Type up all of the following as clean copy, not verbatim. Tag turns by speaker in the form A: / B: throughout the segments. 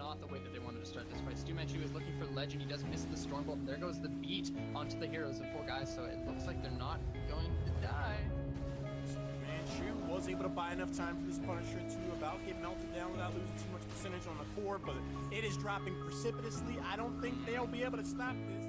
A: not the way that they wanted to start this fight. Stu Manchu is looking for Legend. He does miss the Stormbolt, and there goes the beat onto the heroes of 4 guys, so it looks like they're not going to die.
B: Manchu was able to buy enough time for this Punisher to about get melted down without losing too much percentage on the core, but it is dropping precipitously. I don't think they'll be able to stop this.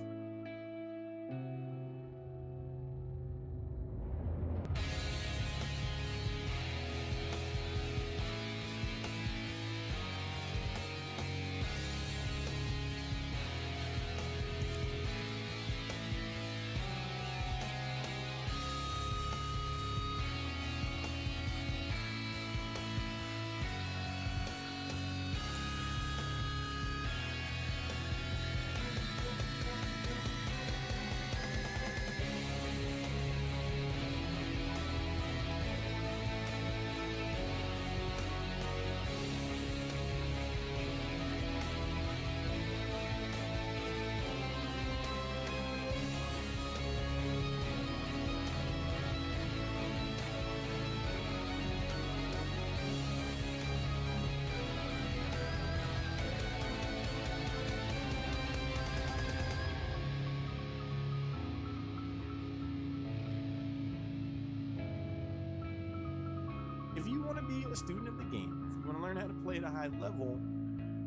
B: If you want to be a student of the game, if you want to learn how to play at a high level,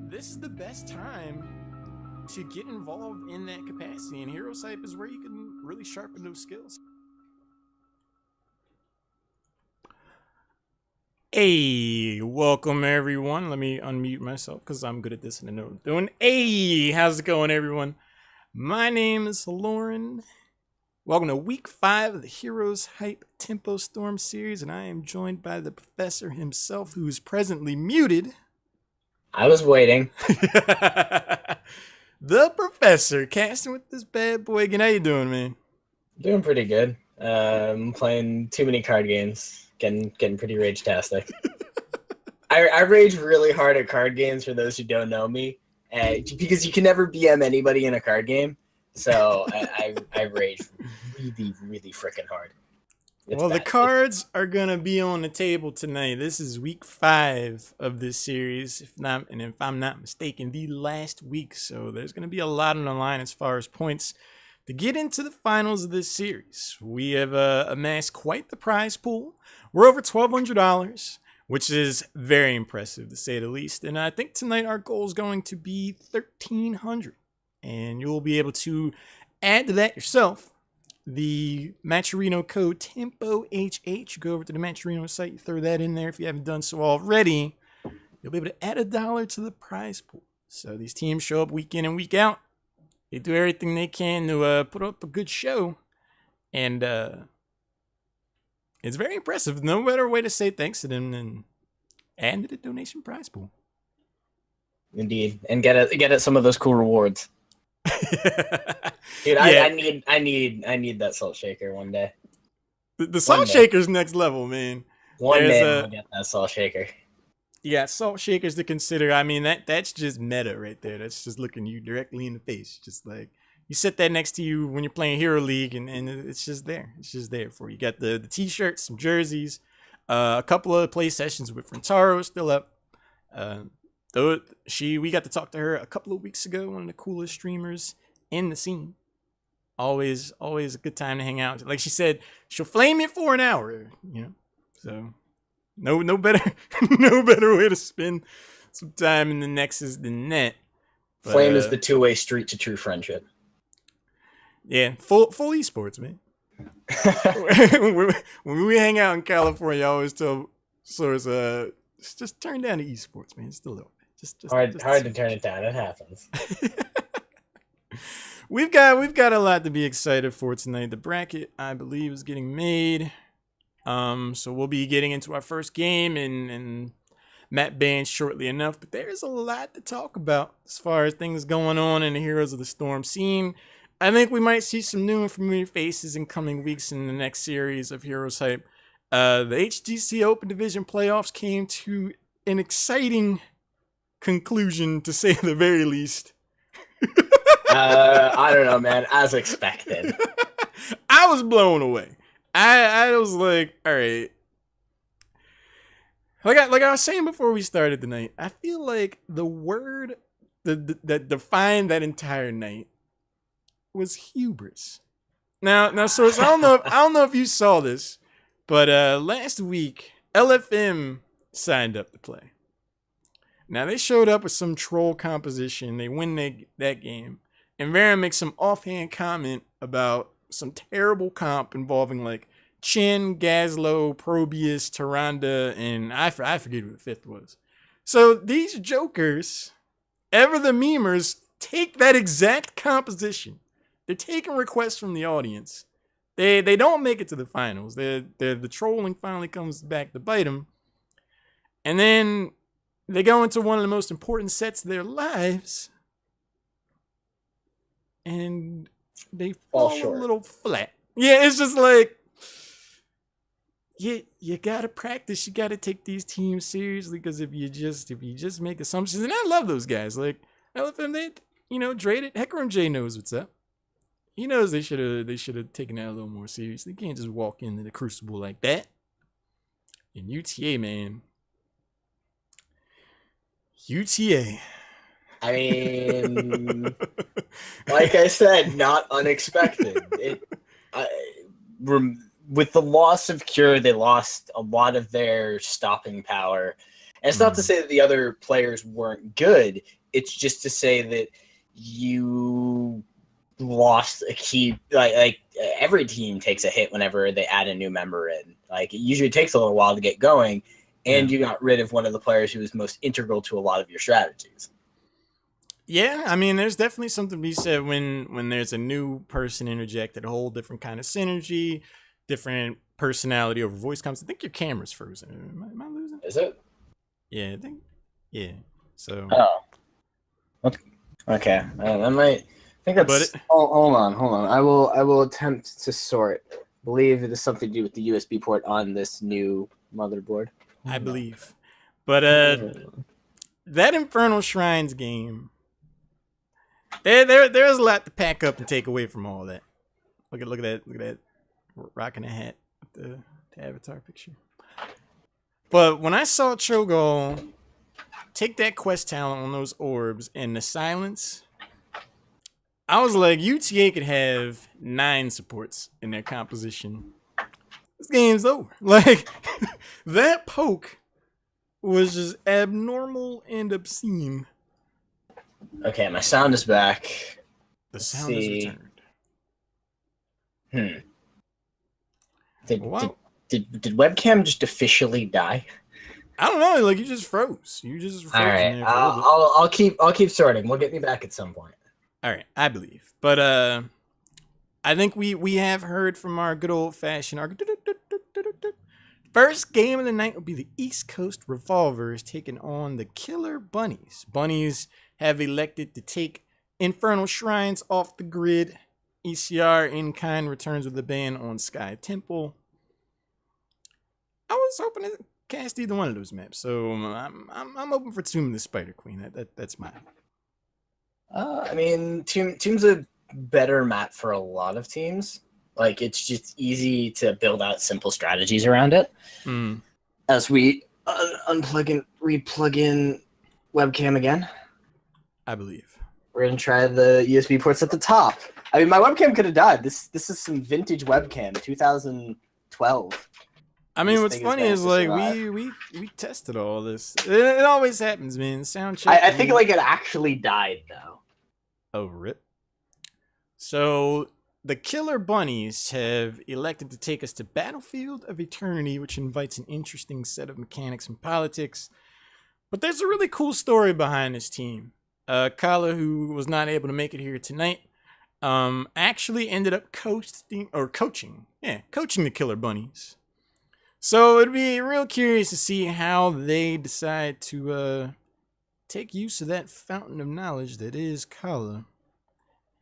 B: this is the best time to get involved in that capacity. And Heroes Hype is where you can really sharpen those skills. Hey, welcome everyone. Let me unmute myself because I'm good at this and I know what I'm doing. Hey, how's it going, everyone? My name is Lauren. Welcome to week 5 of the Heroes Hype Tempo Storm series, and I am joined by the professor himself, who is presently muted.
C: I was waiting.
B: The professor, casting with this bad boy again. How you doing, man?
C: Doing pretty good. I'm playing too many card games. Getting pretty rage-tastic. I rage really hard at card games, for those who don't know me, because you can never BM anybody in a card game. So I rage really freaking hard.
B: Well, the cards are gonna be on the table tonight. This is week 5 of this series, if I'm not mistaken, the last week. So there's gonna be a lot on the line as far as points to get into the finals of this series. We have amassed quite the prize pool. We're over $1,200, which is very impressive to say the least. And I think tonight our goal is going to be $1,300. And you'll be able to add to that yourself. The Matcherino code TEMPOHH. Go over to the Matcherino site, throw that in there if you haven't done so already. You'll be able to add $1 to the prize pool. So these teams show up week in and week out. They do everything they can to put up a good show. And it's very impressive. No better way to say thanks to them than add to the donation prize pool.
C: Indeed. And get at some of those cool rewards. Dude,
B: yeah.
C: I need that salt shaker one day.
B: The salt shaker's next level, man.
C: One day I'll get that salt shaker.
B: You got salt shakers to consider. I mean, that's just meta right there. That's just looking you directly in the face. Just like you set that next to you when you're playing Hero League, and it's just there. It's just there for you. You got the t-shirts, some jerseys, a couple of play sessions with Rentaro still up. We got to talk to her a couple of weeks ago, one of the coolest streamers in the scene. Always a good time to hang out. Like she said, she'll flame you for an hour, you know. So no better way to spend some time in the Nexus than that. But,
C: Flame is the two-way street to true friendship.
B: Yeah, full esports, man. when we hang out in California, I always tell Source, just turn down the esports, man. It's still open. Just
C: hard to turn it down. It happens.
B: We've got a lot to be excited for tonight. The bracket, I believe, is getting made. So we'll be getting into our first game and map bans shortly enough. But there's a lot to talk about as far as things going on in the Heroes of the Storm scene. I think we might see some new and familiar faces in coming weeks in the next series of Heroes Hype. The HGC Open Division playoffs came to an exciting conclusion, to say the very least.
C: I don't know, man. As expected.
B: I was blown away. I was like, all right. like I was saying before we started tonight, I feel like the word that defined that entire night was hubris. Now, source, I don't know if you saw this, but last week LFM signed up to play. Now they showed up with some troll composition. They win that game, and Vera makes some offhand comment about some terrible comp involving like Chin, Gazlo, Probius, Tyrande, and I forget who the fifth was. So these jokers, ever the memers, take that exact composition. They're taking requests from the audience. They don't make it to the finals. The trolling finally comes back to bite them. And then they go into one of the most important sets of their lives. And they fall a little flat. Yeah, it's just like, you gotta practice. You gotta take these teams seriously, because if you just make assumptions, and I love those guys. Like LFM, they Drayed it. Hecker MJ knows what's up. He knows they should have taken that a little more seriously. They can't just walk into the crucible like that. And UTA, man. UTA.
C: I mean, like I said, not unexpected. With the loss of Cure, they lost a lot of their stopping power. And it's not to say that the other players weren't good. It's just to say that you lost a key. Like every team takes a hit whenever they add a new member in. Like it usually takes a little while to get going, and you got rid of one of the players who was most integral to a lot of your strategies.
B: Yeah, I mean, there's definitely something to be said when there's a new person interjected, a whole different kind of synergy, different personality over voice comms. I think your camera's frozen. Am I losing?
C: Is it?
B: Yeah, I think. Yeah. So.
C: Oh. Okay. I might. I think that's. Hold on. I will attempt to sort. I believe it is something to do with the USB port on this new motherboard.
B: I believe, but that Infernal Shrines game. There's a lot to pack up and take away from all that. Look at that, rocking a hat with the avatar picture. But when I saw Cho'Gall take that quest talent on those orbs and the silence, I was like, UTA could have 9 supports in their composition. This game's over. Like, that poke was just abnormal and obscene.
C: Okay, my sound is back.
B: The sound is returned.
C: Did webcam just officially die?
B: I don't know. Like, you just froze. You just froze.
C: All right, I'll keep sorting. We'll get me back at some point.
B: All right, I believe. But I think we have heard from our good old fashioned first game of the night will be the East Coast Revolvers taking on the KillerBunnies. Bunnies have elected to take Infernal Shrines off the grid. ECR in kind returns with a ban on Sky Temple. I was hoping to cast either one of those maps, so I'm open for Tomb of the Spider Queen. That's mine.
C: I mean, Tomb's a better map for a lot of teams. Like, it's just easy to build out simple strategies around it. As we unplug and replug in webcam again.
B: I believe.
C: We're going to try the USB ports at the top. I mean, my webcam could have died. This is some vintage webcam, 2012.
B: I mean, what's funny is, like, we tested all this. It always happens, man. Sound check.
C: I think, like, it actually died, though.
B: Oh, rip. So, the KillerBunnies have elected to take us to Battlefield of Eternity, which invites an interesting set of mechanics and politics. But there's a really cool story behind this team. Kala, who was not able to make it here tonight, actually ended up coaching the KillerBunnies. So it'd be real curious to see how they decide to take use of that fountain of knowledge that is Kala.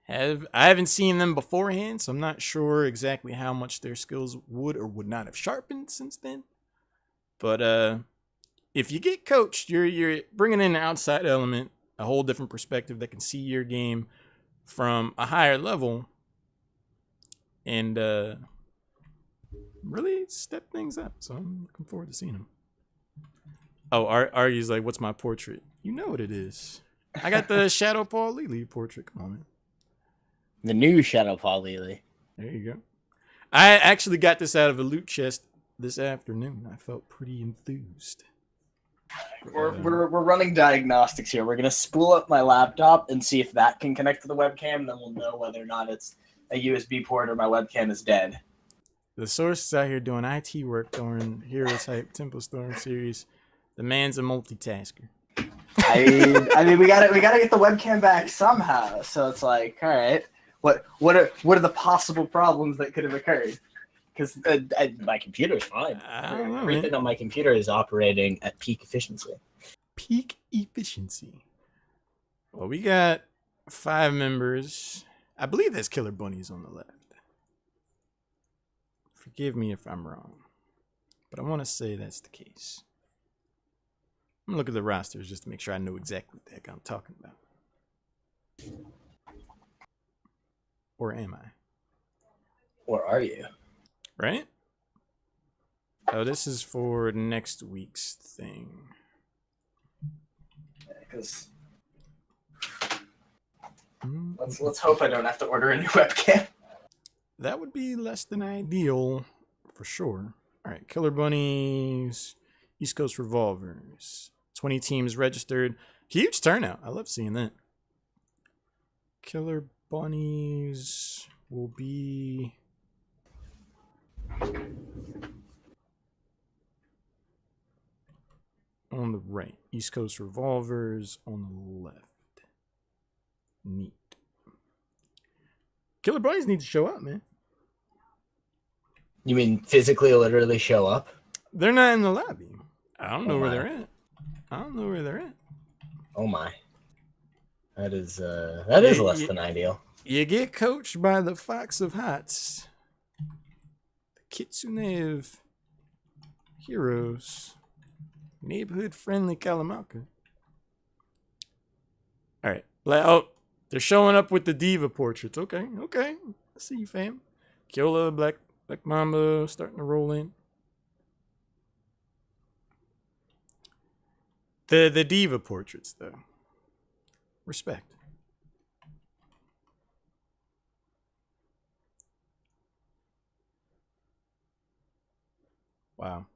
B: I haven't seen them beforehand, so I'm not sure exactly how much their skills would or would not have sharpened since then. But if you get coached, you're bringing in an outside element, a whole different perspective that can see your game from a higher level and really step things up. So I'm looking forward to seeing them. Oh, Argue's like, what's my portrait? You know what it is. I got the Shadow Paul Lily portrait. Come on, man.
C: The new Shadow Paul Lily.
B: There you go. I actually got this out of a loot chest this afternoon. I felt pretty enthused.
C: We're running diagnostics here. We're gonna spool up my laptop and see if that can connect to the webcam. Then we'll know whether or not it's a USB port or my webcam is dead.
B: The source is out here doing IT work during Hero Type Temple Storm series. The man's a multitasker.
C: I mean, we gotta get the webcam back somehow. So it's like, all right, what are the possible problems that could have occurred? Because my computer's fine.
B: I don't know,
C: Everything
B: man.
C: on my computer is operating at peak efficiency.
B: Peak efficiency. Well, we got 5 members. I believe there's KillerBunnies on the left. Forgive me if I'm wrong, but I want to say that's the case. I'm gonna look at the rosters just to make sure I know exactly what the heck I'm talking about. Or am I?
C: Or are you?
B: Right? Oh, this is for next week's thing.
C: Because
B: Hmm.
C: let's hope I don't have to order a new webcam.
B: That would be less than ideal, for sure. All right, KillerBunnies, East Coast Revolvers. 20 teams registered. Huge turnout. I love seeing that. KillerBunnies will be... on the right. East Coast Revolvers on the left. Neat. KillerBunnies need to show up, man.
C: You mean physically, literally show up?
B: They're not in the lobby. I don't know
C: Oh
B: where
C: my.
B: they're at. I don't know where they're at.
C: Oh my. That is less
B: Yeah.
C: than ideal.
B: You get coached by the Fox of Hots. The Kitsune of Heroes. Neighborhood friendly Kalamaka. Alright. Oh, they're showing up with the diva portraits. Okay. I see you, fam. Kyola, Black Mamba starting to roll in. The diva portraits, though. Respect. Wow.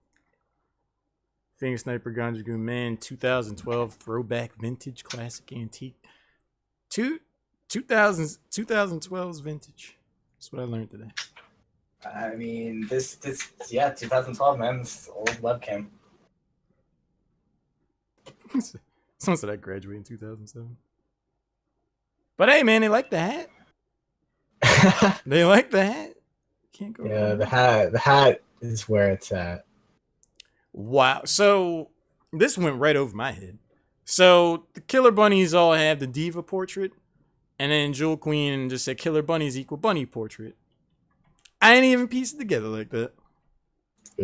B: Phoenix Sniper Ganja Goon Man 2012 throwback vintage classic antique. 2012's vintage. That's what I learned today.
C: I mean, this 2012, man, this old webcam.
B: Someone said I graduated in 2007. But hey, man, they like the hat. They like the hat. Can't go
C: Yeah,
B: wrong.
C: the hat is where it's at.
B: Wow. So this went right over my head. So the KillerBunnies all have the diva portrait, and then Jewel Queen just said KillerBunnies equal bunny portrait. I didn't even piece it together like that.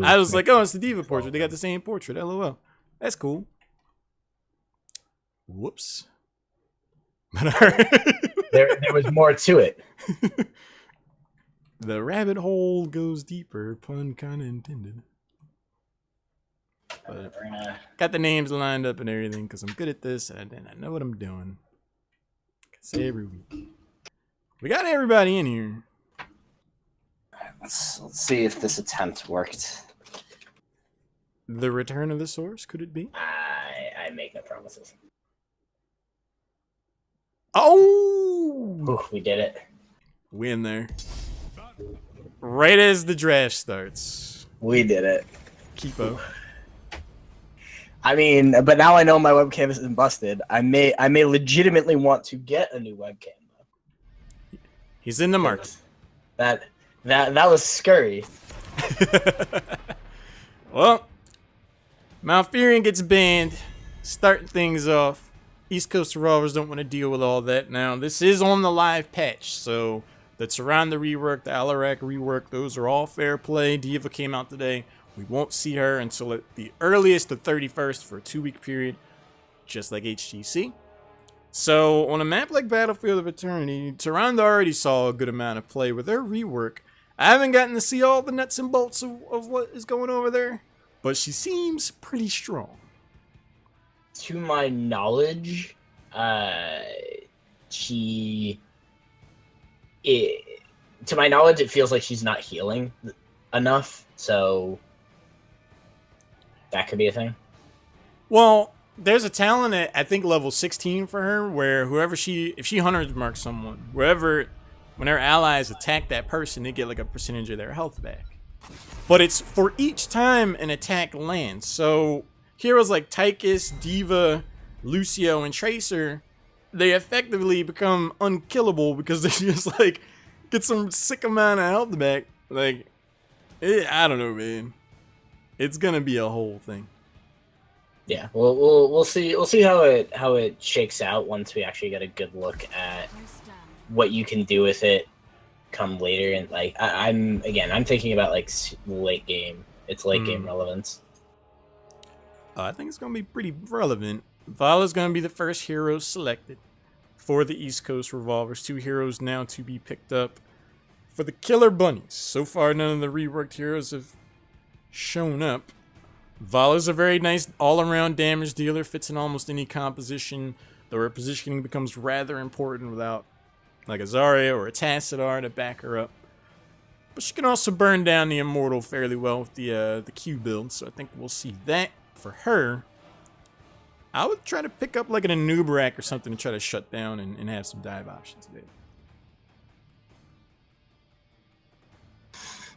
B: I was like, oh, it's the diva portrait. They got the same portrait. LOL. That's cool. Whoops. But all right.
C: there was more to it.
B: The rabbit hole goes deeper, pun kind of intended. But
C: We're gonna...
B: got the names lined up and everything because I'm good at this and I know what I'm doing. I say every week. We got everybody in here.
C: Let's see if this attempt worked.
B: The return of the source, could it be?
C: I make no promises.
B: Oh!
C: Ooh, we did it.
B: We in there. Right as the draft starts.
C: We did it.
B: Keepo.
C: I mean, but now I know my webcam isn't busted. I may legitimately want to get a new webcam.
B: He's in the market.
C: That was scurry.
B: Well, Malfurion gets banned, starting things off. East Coast Revolvers don't want to deal with all that now. This is on the live patch, so the Tyrande rework, the Alarak rework, those are all fair play. Diva came out today. We won't see her until at the earliest the 31st for a 2-week period, just like HGC. So on a map like Battlefield of Eternity, Tyrande already saw a good amount of play with her rework. I haven't gotten to see all the nuts and bolts of what is going over there, but she seems pretty strong.
C: to my knowledge, she to my knowledge, it feels like she's not healing enough, so that could be a thing.
B: Well, there's a talent at I think level 16 for her, where if she hunters marks someone, when her allies attack that person, they get like a percentage of their health back. But it's for each time an attack lands. So heroes like Tychus, Diva, Lucio, and Tracer, they effectively become unkillable because they just like get some sick amount of health back. Like, I don't know, man. It's gonna be a whole thing.
C: Yeah, we'll see how it shakes out once we actually get a good look at what you can do with it come later. And like I'm thinking about like late game. It's late game relevance.
B: I think it's gonna be pretty relevant. Vala's gonna be the first hero selected for the East Coast Revolvers. 2 heroes now to be picked up for the KillerBunnies. So far, none of the reworked heroes have shown up. Vala's a very nice all-around damage dealer, fits in almost any composition, though her positioning becomes rather important without like a Zarya or a Tassadar to back her up. But she can also burn down the Immortal fairly well with the Q build, so I think we'll see that for her. I would try to pick up like an Anubarak or something to try to shut down and have some dive options available.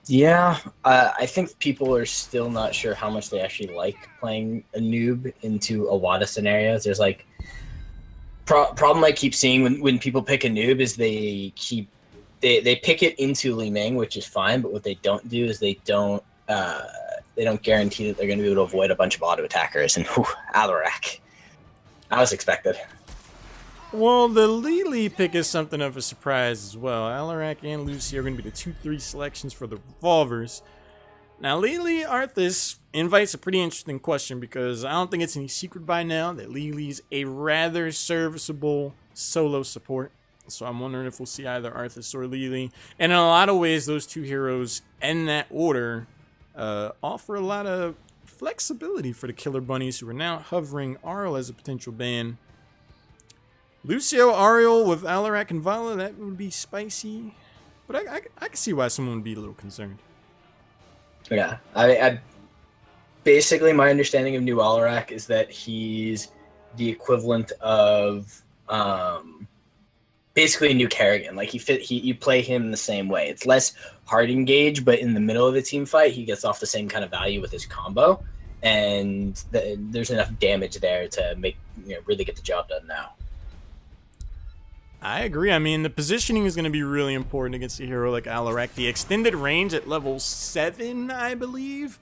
C: Yeah, I think people are still not sure how much they actually like playing a noob into a WADA scenarios. There's like problem I keep seeing when people pick a noob is they pick it into Li Ming, which is fine, but what they don't do is they don't guarantee that they're going to be able to avoid a bunch of auto attackers. And Alarak, I was expected.
B: Well, the Lily pick is something of a surprise as well. Alarak and Lucy are going to be the 2-3 selections for the Revolvers. Now, Lily Arthas invites a pretty interesting question because I don't think it's any secret by now that Lily's a rather serviceable solo support. So I'm wondering if we'll see either Arthas or Lily. And in a lot of ways, those 2 heroes in that order offer a lot of flexibility for the KillerBunnies, who are now hovering Arl as a potential ban. Lucio, Ariel with Alarak and Vala, that would be spicy. But I can see why someone would be a little concerned.
C: Yeah, I basically my understanding of New Alarak is that he's the equivalent of basically a new Kerrigan. Like you play him the same way. It's less hard engage, but in the middle of the team fight, he gets off the same kind of value with his combo, and there's enough damage there to make really get the job done now.
B: I agree. I mean, the positioning is going to be really important against a hero like Alarak. The extended range at level 7, I believe,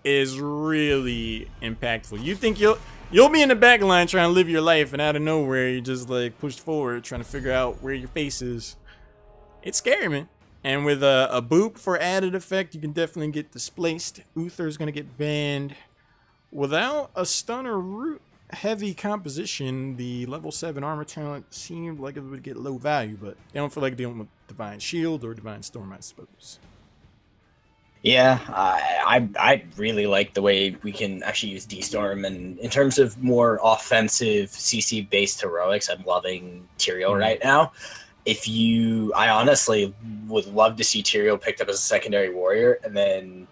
B: is really impactful. You think you'll be in the back line trying to live your life, and out of nowhere, you just like pushed forward trying to figure out where your face is. It's scary, man. And with a boop for added effect, you can definitely get displaced. Uther's going to get banned. Without a stun or root heavy composition, the level 7 armor talent seemed like it would get low value, but they don't feel like dealing with Divine Shield or Divine Storm, I suppose.
C: Yeah, I really like the way we can actually use D-Storm, and in terms of more offensive CC-based heroics, I'm loving Tyrael right now. I honestly would love to see Tyrael picked up as a secondary warrior, and then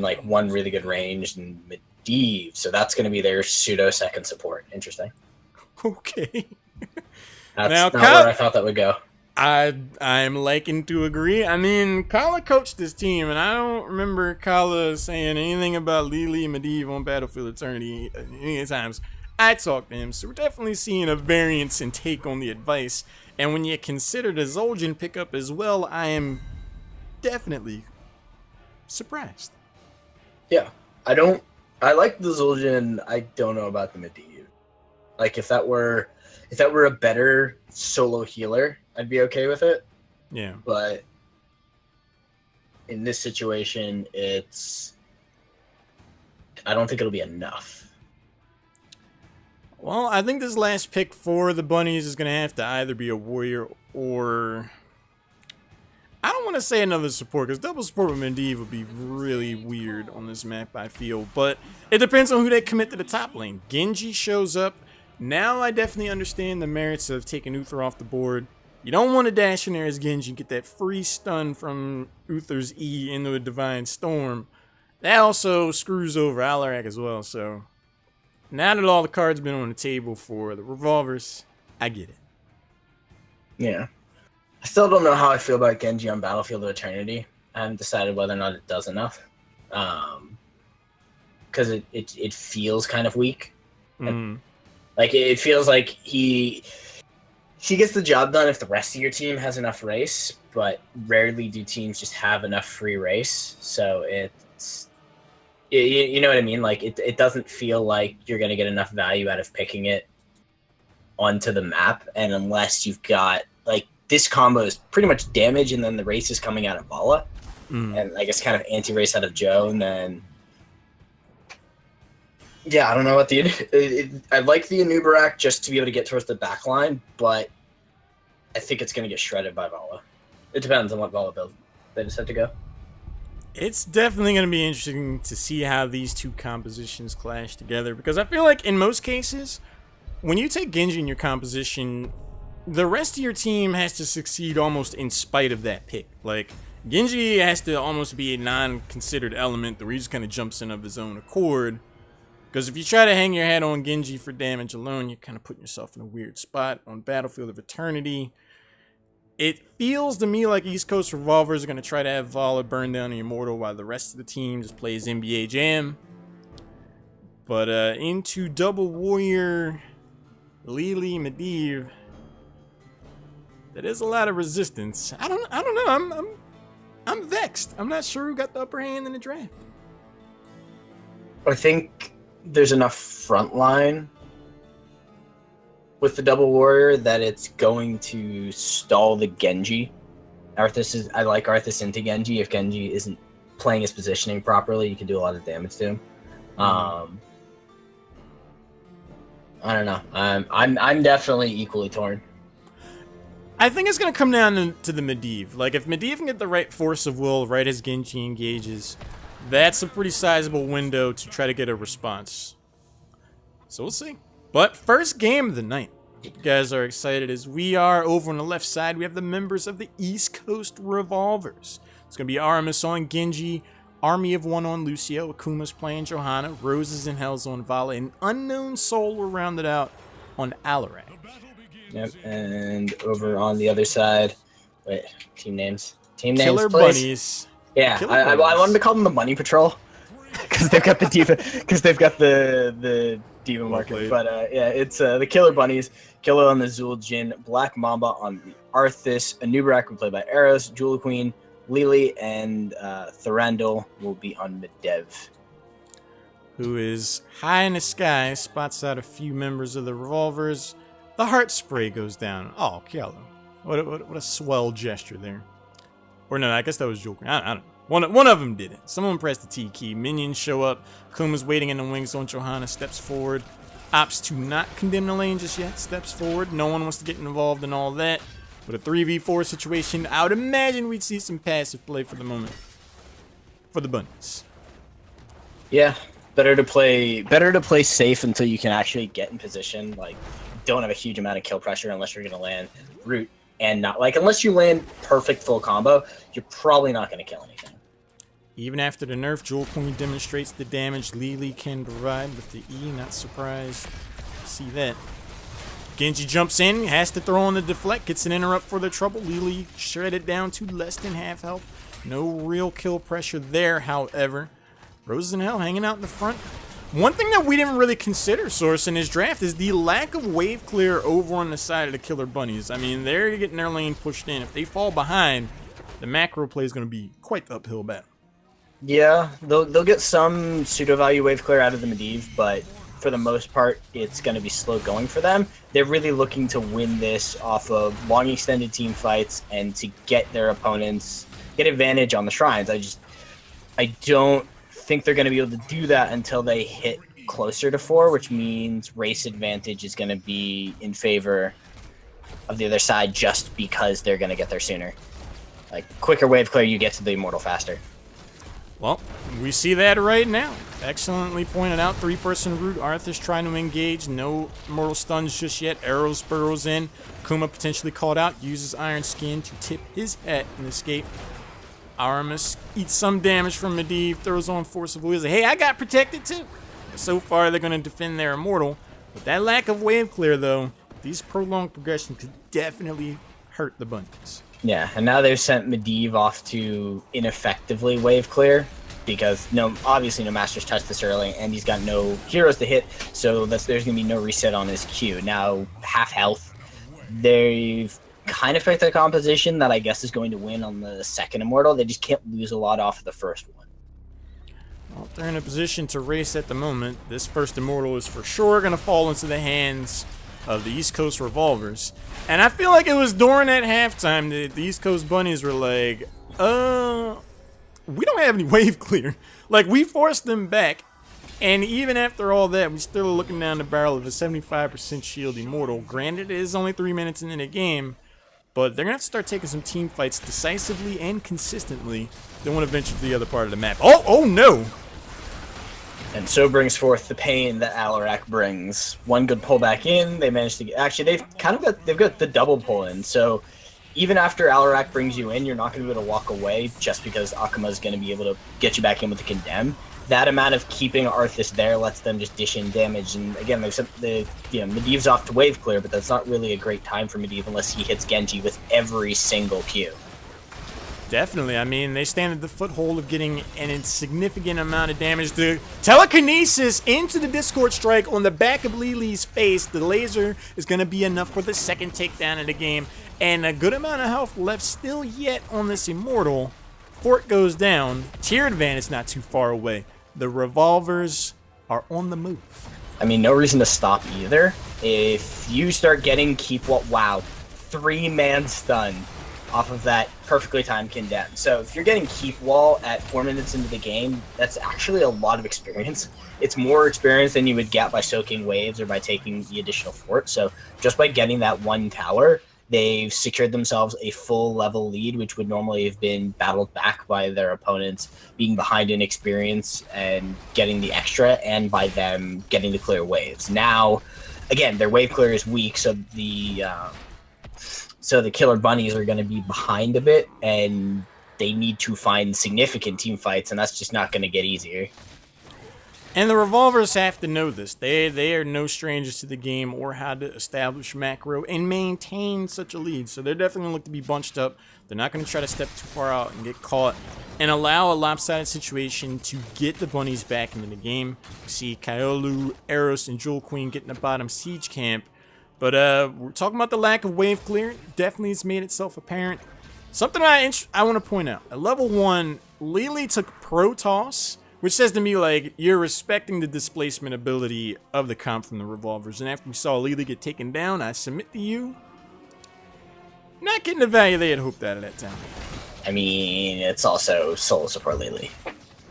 C: like one really good range and Medivh, so that's going to be their pseudo second support. Interesting.
B: Okay.
C: That's
B: now,
C: not where I thought that would go.
B: I'm liking to agree. I mean, Kala coached this team, and I don't remember Kala saying anything about Lily Medivh on Battlefield Eternity any times I talked to him. So we're definitely seeing a variance in take on the advice. And when you consider the Zul'jin pickup as well, I am definitely surprised.
C: Yeah, I like the Zul'jin. I don't know about the Medivh. Like if that were a better solo healer, I'd be okay with it.
B: Yeah.
C: But in this situation, I don't think it'll be enough.
B: Well, I think this last pick for the Bunnies is going to have to either be a warrior or I don't want to say another support, because double support with Medivh would be really weird on this map, I feel. But it depends on who they commit to the top lane. Genji shows up. Now I definitely understand the merits of taking Uther off the board. You don't want to dash in there as Genji and get that free stun from Uther's E into a Divine Storm. That also screws over Alarak as well, so... Now that all the cards been on the table for the Revolvers, I get it.
C: Yeah. I still don't know how I feel about Genji on Battlefield of Eternity. I haven't decided whether or not it does enough. Because it feels kind of weak. Like, it feels like he gets the job done if the rest of your team has enough race, but rarely do teams just have enough free race. So it's... You know what I mean? Like, it doesn't feel like you're going to get enough value out of picking it onto the map. And unless you've got, like, this combo is pretty much damage, and then the race is coming out of Vala. And I guess kind of anti-race out of Joe, and then... Yeah, I don't know what I like the Anubarak just to be able to get towards the back line, but I think it's going to get shredded by Vala. It depends on what Vala build they decide to go.
B: It's definitely going to be interesting to see how these two compositions clash together, because I feel like in most cases, when you take Genji in your composition, the rest of your team has to succeed almost in spite of that pick. Like, Genji has to almost be a non-considered element where he just kind of jumps in of his own accord, because if you try to hang your hat on Genji for damage alone, you're kind of putting yourself in a weird spot. On Battlefield of Eternity, it feels to me like East Coast Revolvers are going to try to have Vala burn down the Immortal while the rest of the team just plays NBA Jam. But into Double Warrior, Lily, Medivh, that is a lot of resistance. I don't know. I'm vexed. I'm not sure who got the upper hand in the draft.
C: I think there's enough front line with the Double Warrior that it's going to stall the Genji. I like Arthas into Genji. If Genji isn't playing his positioning properly, you can do a lot of damage to him. I don't know. I'm definitely equally torn.
B: I think it's going to come down to the Medivh. Like, if Medivh can get the right force of will right as Genji engages, that's a pretty sizable window to try to get a response. So we'll see. But first game of the night. You guys are excited as we are. Over on the left side, we have the members of the East Coast Revolvers. It's going to be Aramis on Genji, Army of One on Lucio, Akuma's playing Johanna, Roses and Hells on Vala, and Unknown Soul will round it out on Alarak.
C: Yep, and over on the other side, wait, team names,
B: KillerBunnies.
C: Yeah, I wanted to call them the Money Patrol because they've got the diva, the diva market. But yeah, it's the KillerBunnies, Killer on the Zul Jin, Black Mamba on the Arthas, Anubarak will play by Eros, Jewel Queen, Lily, and Thorandel will be on Medivh,
B: who is high in the sky, spots out a few members of the Revolvers. The heart spray goes down. Oh, Kiala. What a swell gesture there. Or no, I guess that was Joker. I don't know. One of them did it. Someone pressed the T key. Minions show up. Kuma's waiting in the wings on Johanna. Steps forward. Opts to not condemn the lane just yet. Steps forward. No one wants to get involved in all that. But a 3v4 situation, I would imagine we'd see some passive play for the moment. For the Bunnies.
C: Yeah. Better to play safe until you can actually get in position. Like, don't have a huge amount of kill pressure unless you're going to land root and not, like, unless you land perfect full combo, you're probably not going to kill anything.
B: Even after the nerf, Jewel Queen demonstrates the damage Lily can provide with the E. Not surprised to see that. Genji jumps in, has to throw on the deflect, gets an interrupt for the trouble. Lily shredded down to less than half health. No real kill pressure there, however. Roses and Hell hanging out in the front. One thing that we didn't really consider, Source, in his draft is the lack of wave clear over on the side of the KillerBunnies. I mean, they're getting their lane pushed in. If they fall behind, the macro play is going to be quite the uphill battle.
C: Yeah, they'll get some pseudo-value wave clear out of the Medivh, but for the most part, it's going to be slow going for them. They're really looking to win this off of long extended team fights and to get their opponents, get advantage on the shrines. I don't think they're going to be able to do that until they hit closer to 4, which means race advantage is going to be in favor of the other side just because they're going to get there sooner. Like, quicker wave clear, you get to the immortal faster.
B: Well, we see that right now. Excellently pointed out. 3-person root. Arthur's trying to engage. No mortal stuns just yet. Arrows burrows in. Kuma potentially called out. Uses Iron Skin to tip his hat and escape. Aramis eats some damage from Medivh. Throws on Force of Will. Hey, I got protected too. So far, they're going to defend their immortal. With that lack of wave clear, though, these prolonged progressions could definitely hurt the bunnies.
C: Yeah, and now they've sent Medivh off to ineffectively wave clear because obviously no Masters touched this early, and he's got no heroes to hit, so there's going to be no reset on his Q. Now, half health, they've kind of picked a composition that I guess is going to win on the second immortal. They just can't lose a lot off of the first one.
B: Well, they're in a position to race at the moment. This first immortal is for sure going to fall into the hands of the East Coast Revolvers. And I feel like it was during that halftime that the East Coast Bunnies were like, we don't have any wave clear. Like, we forced them back, and even after all that, we still are looking down the barrel of a 75% shield immortal. Granted, it is only 3 minutes into the game, but they're going to have to start taking some team fights decisively and consistently. They want to venture to the other part of the map. Oh no!
C: And so brings forth the pain that Alarak brings. One good pull back in, they managed to get... Actually, they've got the double pull in, so even after Alarak brings you in, you're not going to be able to walk away just because Akuma's going to be able to get you back in with the Condemn. That amount of keeping Arthas there lets them just dish in damage, and again, Medivh's off to wave clear, but that's not really a great time for Medivh unless he hits Genji with every single Q.
B: Definitely. I mean, they stand at the foothold of getting an insignificant amount of damage. The telekinesis into the Discord Strike on the back of Lily's face. The laser is going to be enough for the second takedown of the game. And a good amount of health left still yet on this Immortal. Fort goes down. Tier advantage not too far away. The Revolvers are on the move.
C: I mean, no reason to stop either. If you start getting wow, 3-man stun off of that perfectly timed Condemn. So if you're getting keep wall at 4 minutes into the game, that's actually a lot of experience. It's more experience than you would get by soaking waves or by taking the additional fort. So just by getting that one tower, they've secured themselves a full level lead, which would normally have been battled back by their opponents being behind in experience and getting the extra, and by them getting the clear waves. Now, again, their wave clear is weak, so the Killer Bunnies are going to be behind a bit, and they need to find significant team fights, and that's just not going to get easier.
B: And the Revolvers have to know this. They are no strangers to the game or how to establish macro and maintain such a lead. So they're definitely going to look to be bunched up. They're not going to try to step too far out and get caught and allow a lopsided situation to get the Bunnies back into the game. We see Kaolu, Eros, and Jewel Queen getting the bottom siege camp. But we're talking about the lack of wave clear. Definitely has made itself apparent. Something I want to point out. At level 1, Lily took Pro Toss, which says to me, like, you're respecting the displacement ability of the comp from the Revolvers. And after we saw Lily get taken down, I submit to you, not getting the value they had hoped out of that town.
C: I mean, it's also solo support Lily.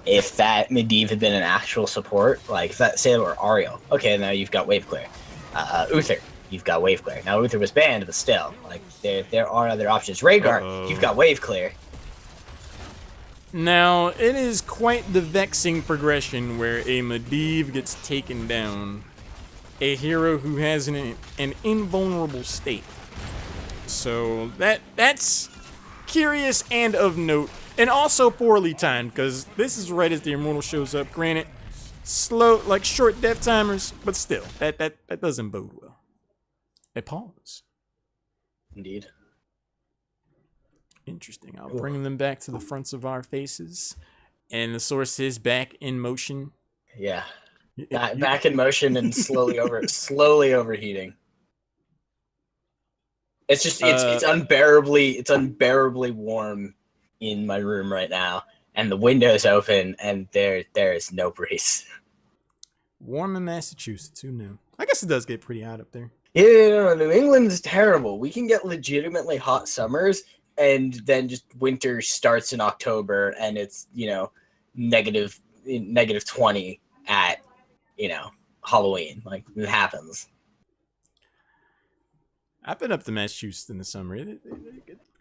C: If that Medivh had been an actual support, like, say it were Ariel, okay, now you've got wave clear. Uther, you've got wave clear. Now Uther was banned, but still, like, there are other options. Rhaegar, you've got wave clear.
B: Now, it is quite the vexing progression where a Medivh gets taken down. A hero who has an invulnerable state. So, that's curious and of note. And also poorly timed, because this is right as the Immortal shows up. Granted, slow, like short death timers, but still, that doesn't bode well. A pause.
C: Indeed.
B: Interesting. I'll bring them back to the fronts of our faces. And the source is back in motion.
C: Yeah. Back in motion and slowly overheating. It's just it's unbearably warm in my room right now. And the window's open and there is no breeze.
B: Warm in Massachusetts, who knew? I guess it does get pretty hot up there.
C: Yeah, New England is terrible. We can get legitimately hot summers, and then just winter starts in October, and it's, negative 20 at, Halloween. Like, it happens.
B: I've been up to Massachusetts in the summer.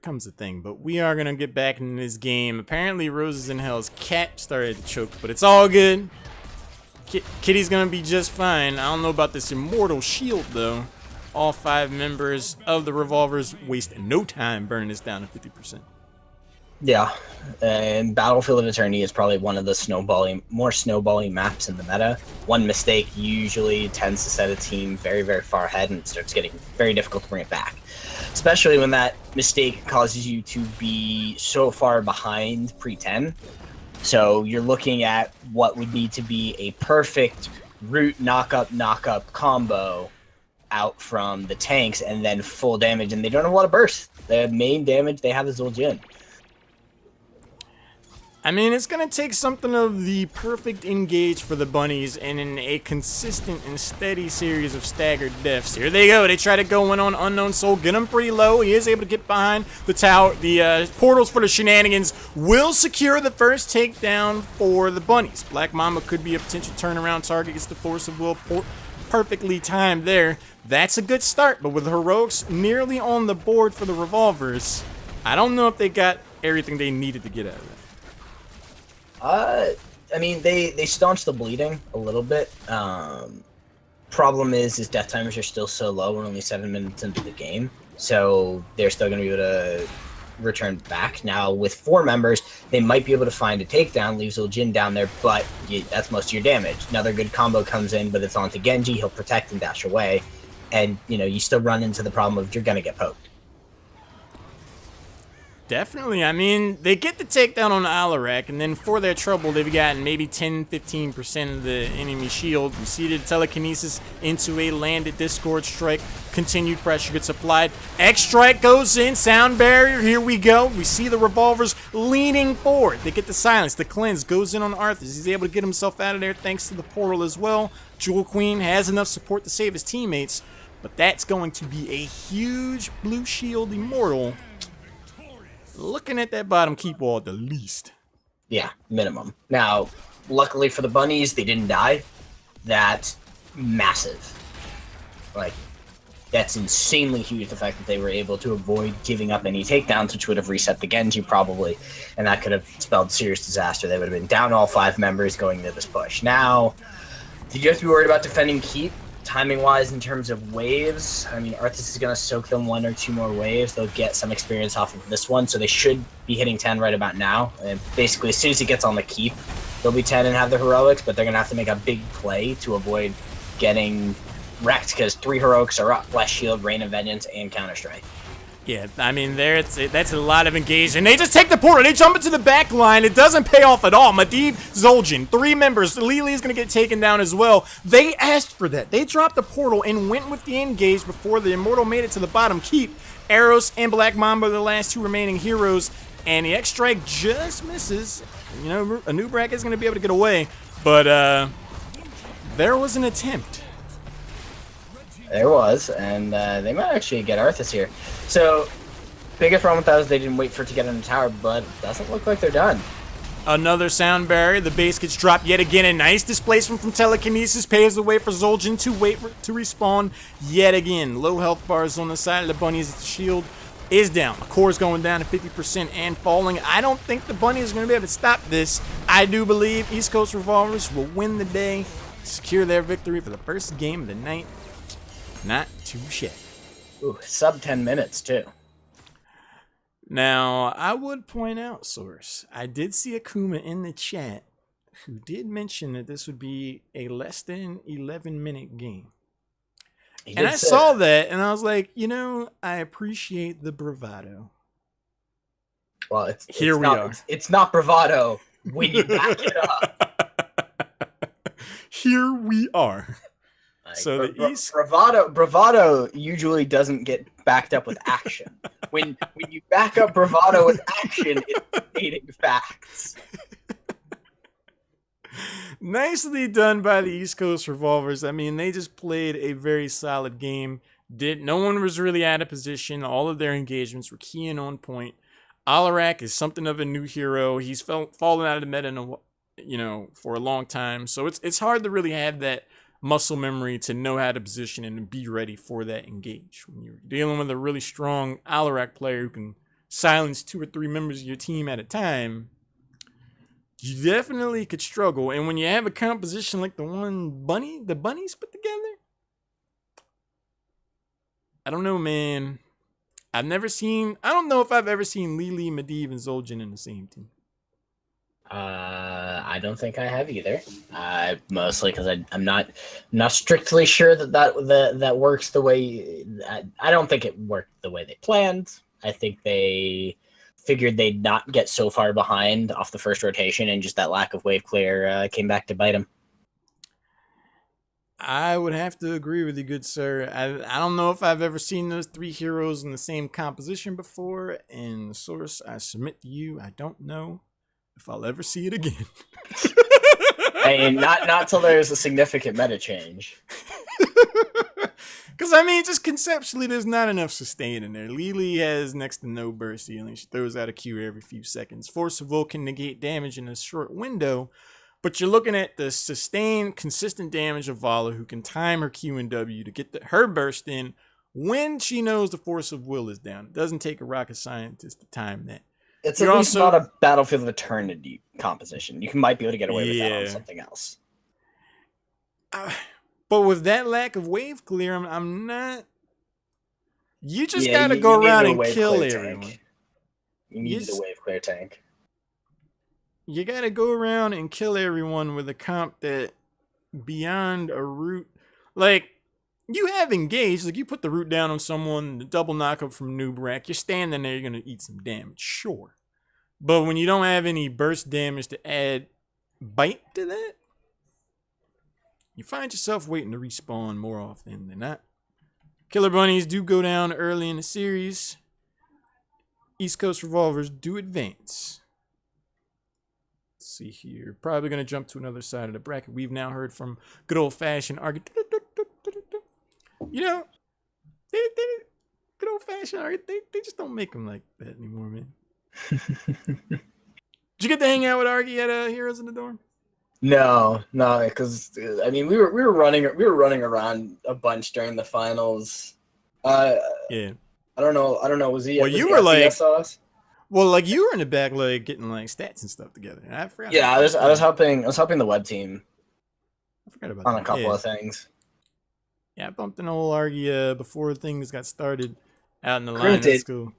B: becomes a thing. But we are going to get back into this game. Apparently, Roses in Hell's cat started to choke, but it's all good. Kitty's going to be just fine. I don't know about this Immortal Shield, though. All 5 members of the Revolvers waste no time burning this down to 50%.
C: Yeah, and Battlefield of Eternity is probably one of the more snowballing maps in the meta. One mistake usually tends to set a team very, very far ahead, and it starts getting very difficult to bring it back. Especially when that mistake causes you to be so far behind pre-10. So you're looking at what would need to be a perfect root knock-up combo out from the tanks, and then full damage, and they don't have a lot of burst. The main damage they have is Zul'jin.
B: I mean, it's going to take something of the perfect engage for the bunnies and in a consistent and steady series of staggered deaths. Here they go. They try to go in on Unknown Soul. Get him pretty low. He is able to get behind the tower. The portals for the shenanigans will secure the first takedown for the bunnies. Black Mamba could be a potential turnaround target. Gets the Force of Will perfectly timed there. That's a good start, but with Heroics nearly on the board for the Revolvers, I don't know if they got everything they needed to get out of it.
C: I mean, they staunched the bleeding a little bit. Problem is death timers are still so low. We're only 7 minutes into the game, so they're still going to be able to return back. Now, with 4 members, they might be able to find a takedown, leave Zul'jin down there, but that's most of your damage. Another good combo comes in, but it's onto Genji. He'll protect and dash away, and you still run into the problem of you're going to get poked.
B: Definitely. I mean, they get the takedown on Alarak, and then for their trouble, they've gotten maybe 10-15% of the enemy shield. We see the telekinesis into a landed Discord strike. Continued pressure gets applied. X strike goes in. Sound barrier. Here we go. We see the Revolvers leaning forward. They get the silence. The cleanse goes in on Arthas. He's able to get himself out of there thanks to the portal as well. Jewel Queen has enough support to save his teammates, but that's going to be a huge blue shield Immortal looking at that bottom keep wall at the least.
C: Yeah, minimum. Now, luckily for the bunnies, they didn't die. That's massive. Like, that's insanely huge, the fact that they were able to avoid giving up any takedowns, which would have reset the Genji probably, and that could have spelled serious disaster. They would have been down all 5 members going into this push. Now, did you have to be worried about defending keep? Timing-wise, in terms of waves, I mean, Arthas is going to soak them 1 or 2 more waves. They'll get some experience off of this one, so they should be hitting 10 right about now. And basically, as soon as he gets on the keep, they'll be 10 and have the heroics, but they're going to have to make a big play to avoid getting wrecked, because 3 heroics are up: Bless Shield, Rain of Vengeance, and Counter-Strike.
B: Yeah, I mean, that's a lot of engagement. They just take the portal. They jump into the back line. It doesn't pay off at all. Medivh, Zul'jin, 3 members. Lili is going to get taken down as well. They asked for that. They dropped the portal and went with the engage before the Immortal made it to the bottom keep. Eros and Black Mamba are the last 2 remaining heroes, and the X-Strike just misses. A new bracket is going to be able to get away, but there was an attempt.
C: There was, and they might actually get Arthas here. So, biggest problem with that is they didn't wait for it to get on the tower, but it doesn't look like they're done.
B: Another sound barrier. The base gets dropped yet again. A nice displacement from telekinesis paves the way for Zul'jin to wait to respawn yet again. Low health bars on the side of the bunnies. The shield is down. The core is going down to 50% and falling. I don't think the bunny is going to be able to stop this. I do believe East Coast Revolvers will win the day, secure their victory for the first game of the night. Not too shabby.
C: Ooh, sub 10 minutes, too.
B: Now, I would point out, Source, I did see Akuma in the chat who did mention that this would be a less than 11-minute game. And I saw that, and I was like, I appreciate the bravado.
C: Well,
B: Here we are.
C: It's not bravado when you back it up.
B: Here we are.
C: Like,
B: So the East
C: bravado usually doesn't get backed up with action. When you back up bravado with action, it's stating facts.
B: Nicely done by the East Coast Revolvers. I mean, they just played a very solid game. No one was really out of position. All of their engagements were key and on point. Alarak is something of a new hero. He's fallen out of the meta, for a long time. So it's hard to really have that muscle memory to know how to position and be ready for that engage. When you're dealing with a really strong Alarak player who can silence 2 or 3 members of your team at a time, you definitely could struggle. And when you have a composition like the bunnies put together, I don't know, man. I don't know if I've ever seen Lily, Medivh, and Zul'jin in the same team.
C: I don't think I have either. Mostly because I'm not strictly sure that works the way. I don't think it worked the way they planned. I think they figured they'd not get so far behind off the first rotation, and just that lack of wave clear came back to bite them.
B: I would have to agree with you, good sir. I don't know if I've ever seen those 3 heroes in the same composition before. And the source, I submit to you, I don't know if I'll ever see it again.
C: I mean, not till there's a significant meta change.
B: Because, I mean, just conceptually, there's not enough sustain in there. Lily has next to no burst ceiling. She throws out a Q every few seconds. Force of Will can negate damage in a short window. But you're looking at the sustained, consistent damage of Vala, who can time her Q and W to get her burst in when she knows the Force of Will is down. It doesn't take a rocket scientist to time that.
C: It's at least not a Battlefield of Eternity composition. You might be able to get away with that on something else.
B: But with that lack of wave clear, I'm not. You just gotta go around and kill everyone.
C: You need the wave clear tank.
B: You gotta go around and kill everyone with a comp that beyond a root. Like, you have engaged. Like, you put the root down on someone, the double knockup from Noob Rack, you're standing there, you're gonna eat some damage, sure. But when you don't have any burst damage to add bite to that, you find yourself waiting to respawn more often than not. KillerBunnies do go down early in the series. East Coast Revolvers do advance. Let's see here. Probably going to jump to another side of the bracket. We've now heard from good old-fashioned argument. You know, good old-fashioned argument. They just don't make them like that anymore, man. Did you get to hang out with Argy at Heroes in the Dorm?
C: No, because I mean we were running around a bunch during the finals.
B: Yeah.
C: I don't know. Was he?
B: Well, you were like, well, like you were in the back, like getting like stats and stuff together. And I forgot.
C: Yeah, I was helping the web team.
B: I forgot about
C: on
B: that.
C: A couple of things.
B: Yeah, I bumped an old Argy before things got started out in the line at school.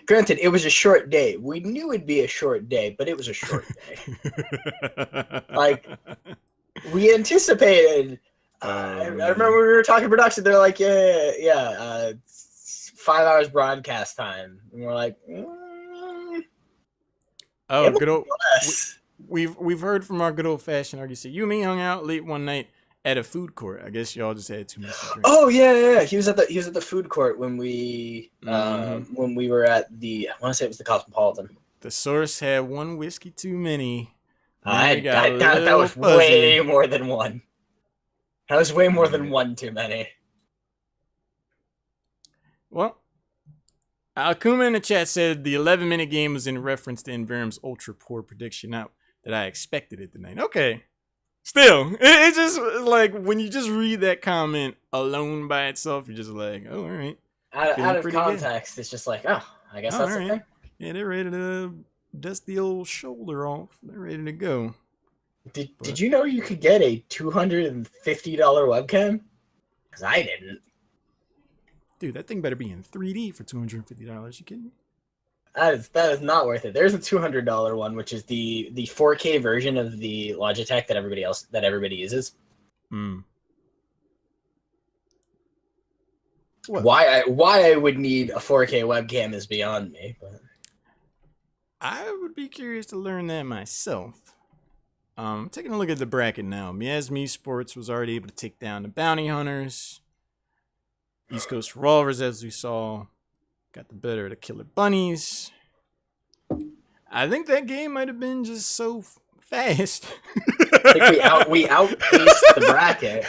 C: Granted, it was a short day. We knew it'd be a short day, but it was a short day. Like, we anticipated. I remember when we were talking production. They're like, yeah. 5 hours broadcast time, and we're like,
B: oh, good old. We've heard from our good old fashioned Argy. So you and me hung out late one night at a food court. I guess y'all just had too much to drink.
C: Oh yeah. He was at the food court when we were at the. I want to say it was the Cosmopolitan.
B: The source had one whiskey too many.
C: That was way more than one. That was way more than one too many.
B: Well, Akuma in the chat said the 11-minute game was in reference to Inverim's ultra poor prediction. Not that I expected it tonight. Okay. Still, it's just like when you just read that comment alone by itself, you're just like, oh, all right.
C: Out of context, it's just like, oh, I guess that's the thing.
B: Yeah, they're ready to dust the old shoulder off. They're ready to go.
C: Did you know you could get a $250 webcam? Because I didn't.
B: Dude, that thing better be in 3D for $250. You kidding me?
C: That is not worth it. There's a $200 one, which is the 4K version of the Logitech that everybody uses. Why I would need a 4K webcam is beyond me. But
B: I would be curious to learn that myself. Taking a look at the bracket now. Miasmi Sports was already able to take down the Bounty Hunters. East Coast Revolvers, as we saw, got the better of the KillerBunnies. I think that game might have been just so fast.
C: I think we outpaced the bracket.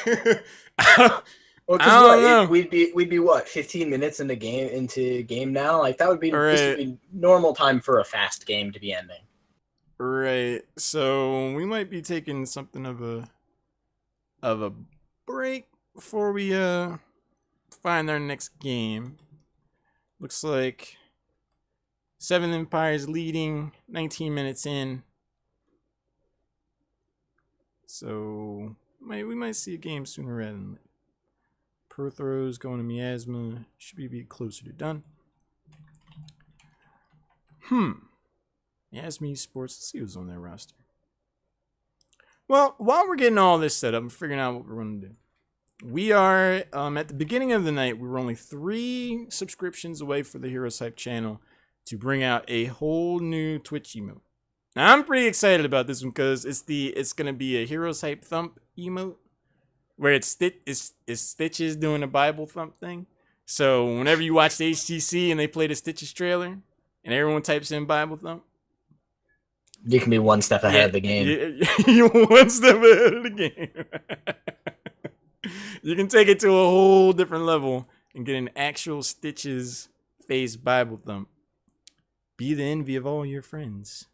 C: Well, because we'd be what, 15 minutes into game now? Like that would be this would be normal time for a fast game to be ending.
B: Right. So we might be taking something of a break before we find our next game. Looks like Seventh Empire's leading, 19 minutes in. So we might see a game sooner rather than later. Pro throws going to Miasma. Should be closer to done. Miasma Esports. Let's see who's on their roster. Well, while we're getting all this set up and figuring out what we're going to do, we are, at the beginning of the night, we were only 3 subscriptions away for the Heroes Hype channel to bring out a whole new Twitch emote. Now, I'm pretty excited about this one because it's going to be a Heroes Hype Thump emote where it's Stitches doing a Bible Thump thing. So whenever you watch the HTC and they play the Stitches trailer and everyone types in Bible Thump,
C: you can be one step ahead of the game.
B: You're one step ahead of the game. You can take it to a whole different level and get an actual Stitches face Bible Thump. Be the envy of all your friends.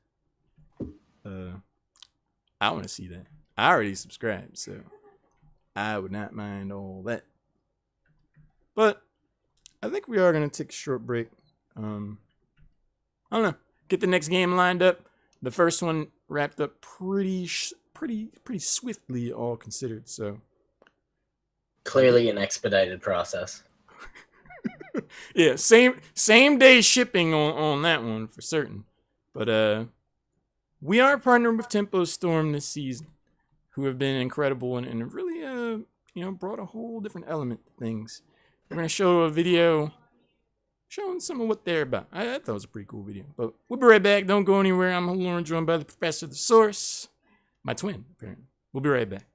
B: I want to see that. I already subscribed, so I would not mind all that. But I think we are going to take a short break. I don't know. Get the next game lined up. The first one wrapped up pretty swiftly, all considered. So
C: clearly an expedited process.
B: Yeah, same day shipping on that one for certain. But we are partnered with Tempo Storm this season, who have been incredible and really brought a whole different element to things. We're gonna show a video showing some of what they're about. I thought it was a pretty cool video. But we'll be right back. Don't go anywhere. I'm Lauren, joined by the Professor, the Source, my twin, apparently. We'll be right back.